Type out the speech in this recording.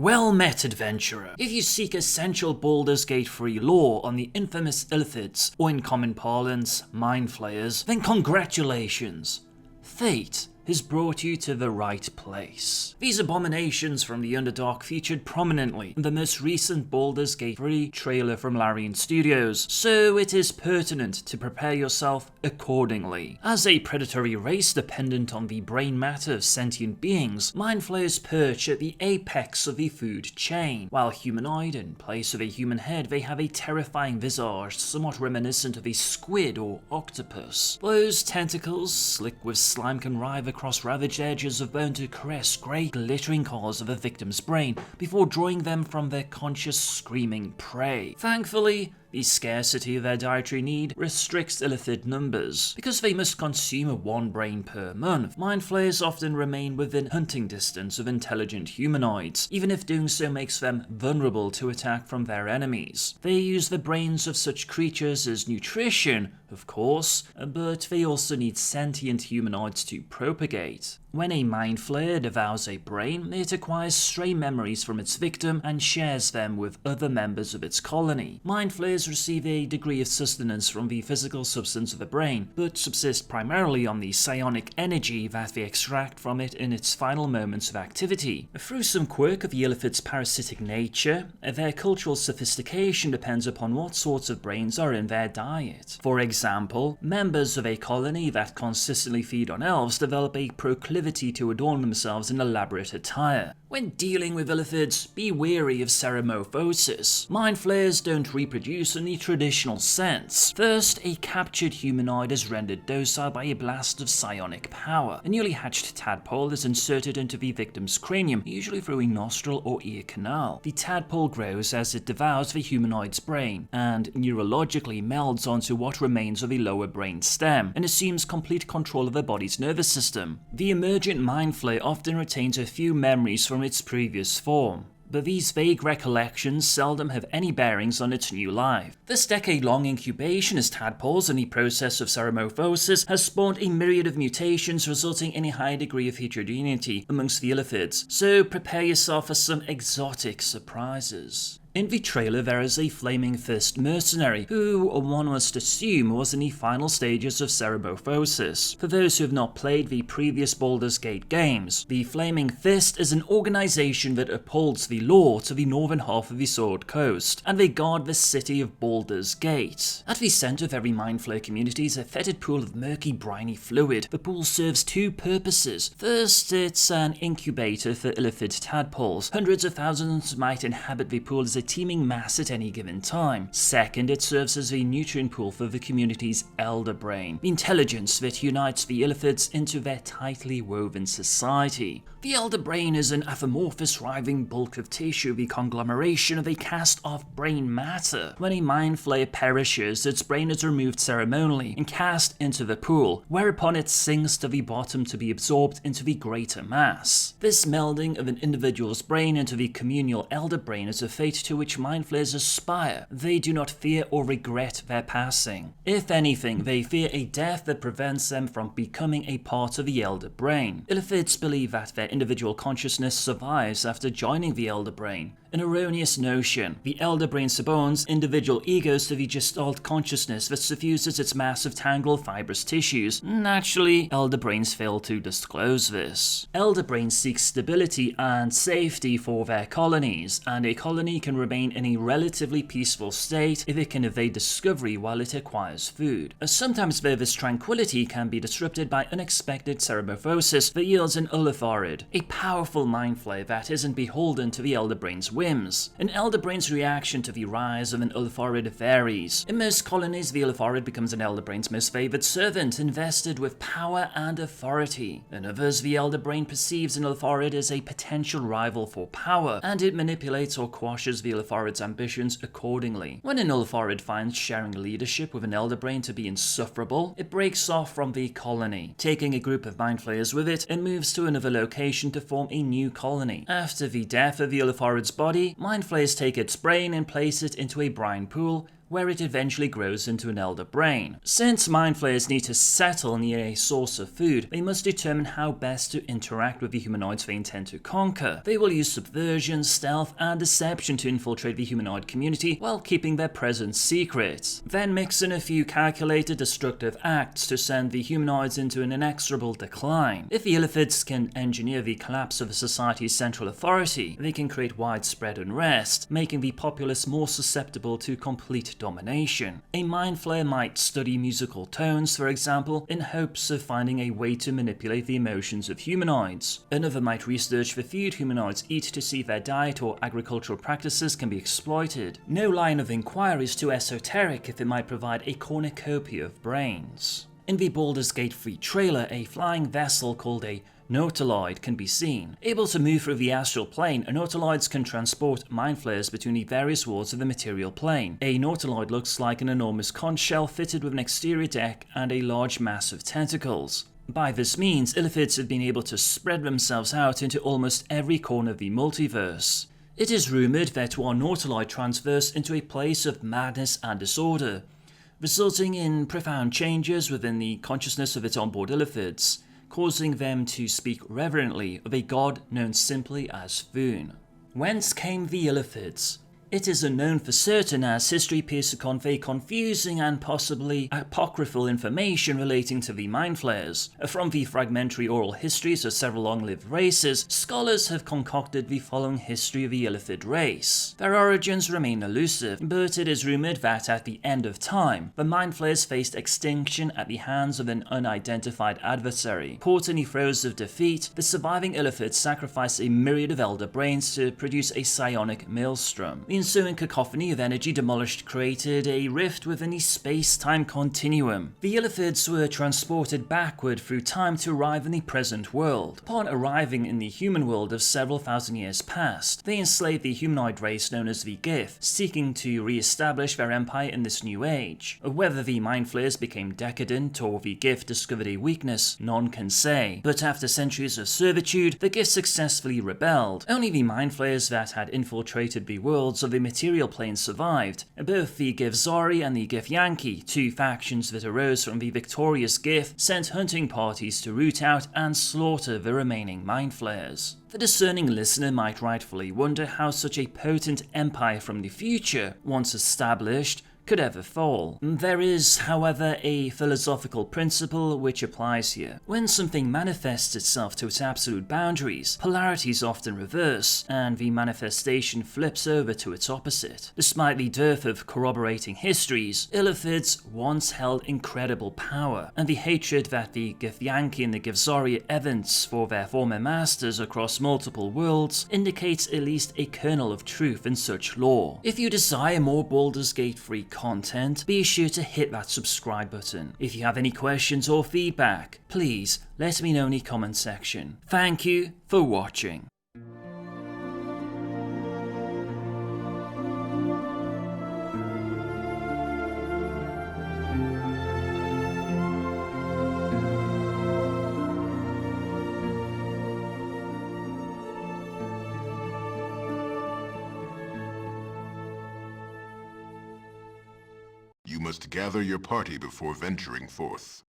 Well met, adventurer. If you seek essential Baldur's Gate 3 lore on the infamous Illithids, or in common parlance, Mind Flayers, then congratulations. Fate has brought you to the right place. These abominations from the Underdark featured prominently in the most recent Baldur's Gate 3 trailer from Larian Studios, so it is pertinent to prepare yourself accordingly. As a predatory race dependent on the brain matter of sentient beings, Mind Flayers perch at the apex of the food chain. While humanoid, in place of a human head, they have a terrifying visage somewhat reminiscent of a squid or octopus. Those tentacles, slick with slime, can writhe across ravaged edges of bone to caress grey glittering cores of a victim's brain before drawing them from their conscious screaming prey. Thankfully, the scarcity of their dietary need restricts Illithid numbers. Because they must consume one brain per month, Mind Flayers often remain within hunting distance of intelligent humanoids, even if doing so makes them vulnerable to attack from their enemies. They use the brains of such creatures as nutrition, of course, but they also need sentient humanoids to propagate. When a Mind Flayer devours a brain, it acquires stray memories from its victim and shares them with other members of its colony. Mind Flayers receive a degree of sustenance from the physical substance of the brain, but subsist primarily on the psionic energy that they extract from it in its final moments of activity. Through some quirk of the Illithid's parasitic nature, their cultural sophistication depends upon what sorts of brains are in their diet. For example, members of a colony that consistently feed on elves develop a proclivity to adorn themselves in elaborate attire. When dealing with Illithids, be wary of Ceremorphosis. Mind Flayers don't reproduce in the traditional sense. First, a captured humanoid is rendered docile by a blast of psionic power. A newly hatched tadpole is inserted into the victim's cranium, usually through a nostril or ear canal. The tadpole grows as it devours the humanoid's brain, and neurologically melds onto what remains of the lower brain stem, and assumes complete control of the body's nervous system. The emergent Mind Flayer often retains a few memories from its previous form, but these vague recollections seldom have any bearings on its new life. This decade-long incubation as tadpoles in the process of Ceremorphosis has spawned a myriad of mutations, resulting in a high degree of heterogeneity amongst the Illithids, so prepare yourself for some exotic surprises. In the trailer, there is a Flaming Fist mercenary, who one must assume was in the final stages of Ceremorphosis. For those who have not played the previous Baldur's Gate games, the Flaming Fist is an organization that upholds the law to the northern half of the Sword Coast, and they guard the city of Baldur's Gate. At the center of every Mind Flayer community is a fetid pool of murky, briny fluid. The pool serves two purposes. First, it's an incubator for Illithid tadpoles. Hundreds of thousands might inhabit the pool as a teeming mass at any given time. Second, it serves as a nutrient pool for the community's elder brain, the intelligence that unites the Illithids into their tightly woven society. The elder brain is an amorphous, writhing bulk of tissue, the conglomeration of a cast-off brain matter. When a Mind Flayer perishes, its brain is removed ceremonially and cast into the pool, whereupon it sinks to the bottom to be absorbed into the greater mass. This melding of an individual's brain into the communal elder brain is a fate to which Mind Flayers aspire. They do not fear or regret their passing. If anything, they fear a death that prevents them from becoming a part of the elder brain. Illithids believe that their individual consciousness survives after joining the elder brain. An erroneous notion. The elder brain suborns individual egos to the gestalt consciousness that suffuses its mass of tangled fibrous tissues. Naturally, elder brains fail to disclose this. Elder brains seek stability and safety for their colonies, and a colony can remain in a relatively peaceful state if it can evade discovery while it acquires food. Sometimes this tranquility can be disrupted by unexpected Ceremorphosis that yields an Illithid, a powerful Mind Flayer that isn't beholden to the elder brain's whims. An elder brain's reaction to the rise of an Illithid varies. In most colonies, the Illithid becomes an elder brain's most favored servant, invested with power and authority. In others, the elder brain perceives an Illithid as a potential rival for power, and it manipulates or quashes the Illithid's ambitions accordingly. When an Illithid finds sharing leadership with an elder brain to be insufferable, it breaks off from the colony, taking a group of Mind Flayers with it, and moves to another location to form a new colony. After the death of the Illithid's body, Mind Flayers take its brain and place it into a brine pool, where it eventually grows into an elder brain. Since mind flayers need to settle near a source of food, they must determine how best to interact with the humanoids they intend to conquer. They will use subversion, stealth, and deception to infiltrate the humanoid community while keeping their presence secret. Then mix in a few calculated destructive acts to send the humanoids into an inexorable decline. If the Illithids can engineer the collapse of a society's central authority, they can create widespread unrest, making the populace more susceptible to complete domination. A mind flayer might study musical tones, for example, in hopes of finding a way to manipulate the emotions of humanoids. Another might research the food humanoids eat to see if their diet or agricultural practices can be exploited. No line of inquiry is too esoteric if it might provide a cornucopia of brains. In the Baldur's Gate 3 trailer, a flying vessel called a Nautiloid can be seen. Able to move through the astral plane, Nautiloids can transport mind flayers between the various worlds of the material plane. A Nautiloid looks like an enormous conch shell fitted with an exterior deck and a large mass of tentacles. By this means, Illithids have been able to spread themselves out into almost every corner of the multiverse. It is rumoured that one Nautiloid transverse into a place of madness and disorder, resulting in profound changes within the consciousness of its onboard Illithids, causing them to speak reverently of a god known simply as Foon. Whence came the Illithids? It is unknown for certain, as history appears to convey confusing and possibly apocryphal information relating to the mind flayers. From the fragmentary oral histories of several long-lived races, scholars have concocted the following history of the Illithid race. Their origins remain elusive, but it is rumoured that at the end of time, the mind flayers faced extinction at the hands of an unidentified adversary. Caught in the throes of defeat, the surviving Illithids sacrificed a myriad of elder brains to produce a psionic maelstrom. The ensuing cacophony of energy demolished created a rift within the space-time continuum. The Illithids were transported backward through time to arrive in the present world. Upon arriving in the human world of several thousand years past, they enslaved the humanoid race known as the Gith, seeking to re-establish their empire in this new age. Whether the mind flayers became decadent or the Gith discovered a weakness, none can say. But after centuries of servitude, the Gith successfully rebelled. Only the mind flayers that had infiltrated the worlds of the material plane survived. Both the Githzari and the Githyanki, two factions that arose from the victorious Gith, sent hunting parties to root out and slaughter the remaining mind flayers. The discerning listener might rightfully wonder how such a potent empire from the future, once established, could ever fall. There is, however, a philosophical principle which applies here. When something manifests itself to its absolute boundaries, polarities often reverse, and the manifestation flips over to its opposite. Despite the dearth of corroborating histories, Illithids once held incredible power, and the hatred that the Githyanki and the Githzari evince for their former masters across multiple worlds indicates at least a kernel of truth in such lore. If you desire more Baldur's Gate 3 content, be sure to hit that subscribe button. If you have any questions or feedback, please let me know in the comment section. Thank you for watching. You must gather your party before venturing forth.